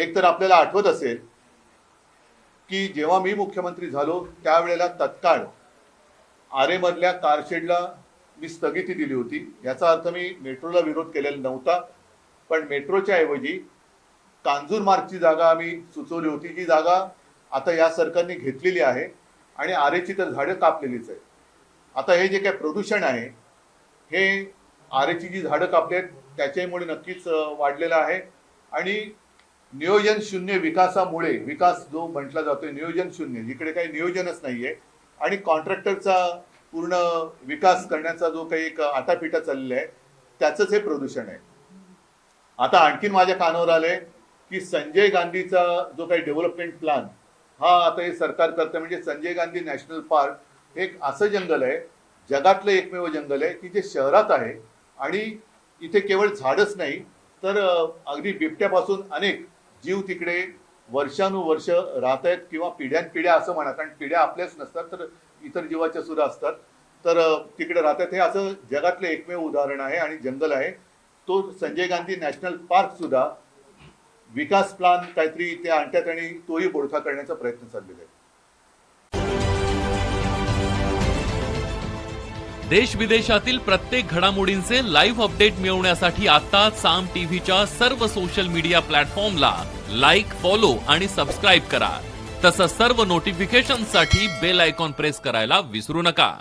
एक तर आपल्याला आठवत असेल की जेव्हा मी मुख्यमंत्री झालो त्यावेळेला तत्काळ आरेमधल्या कारशेडला मी स्थगिती दिली होती। याचा अर्थ मी मेट्रोला विरोध केलेला नव्हता, पण मेट्रोच्या ऐवजी कांजूरमार्गची जागा आम्ही सुचवली होती, जी जागा आता या सरकारने घेतलेली आहे आणि आरेची तर झाडं कापलेलीच आहे। आता हे जे काही प्रदूषण आहे हे आरेची जी झाडं कापलेत त्याच्यामुळे नक्कीच वाढलेलं आहे आणि नियोजन शून्य विकासामुळे विकास जो म्हटला जातोय नियोजन शून्य, जिकडे काही नियोजनच नाहीये आणि कॉन्ट्रॅक्टरचा पूर्ण विकास करण्याचा जो काही एक आटापिटा चाललेला आहे त्याचंच हे प्रदूषण आहे। आता आणखीन माझ्या कानावर आले की संजय गांधीचा जो काही डेव्हलपमेंट प्लॅन हा आता हे सरकार करतं, म्हणजे संजय गांधी नॅशनल पार्क एक असं जंगल आहे, जगातलं एकमेव जंगल आहे की जे शहरात आहे आणि इथे केवळ झाडच नाही तर अगदी बिबट्यापासून अनेक जीव तिकडे वर्षानुवर्ष राहत आहेत किंवा पिढ्यानपिढ्या असं म्हणा, कारण पिढ्या आपल्याच नसतात तर इतर जीवाच्या सुद्धा असतात, तर तिकडे राहतात। हे असं जगातलं एकमेव उदाहरण आहे आणि जंगल आहे। तो संजय गांधी नॅशनल पार्क सुद्धा विकास प्लॅन काहीतरी इथे आणतात आणि तोही बोडखा करण्याचा प्रयत्न चाललेला आहे। देश विदेशातील प्रत्येक घडामोडींचे लाईव्ह अपडेट मिळवण्यासाठी आता साम टीव्हीच्या सर्व सोशल मीडिया प्लॅटफॉर्मला लाईक, फॉलो आणि सबस्क्राईब करा। तसंच सर्व नोटिफिकेशनसाठी बेल आयकॉन प्रेस करायला विसरू नका।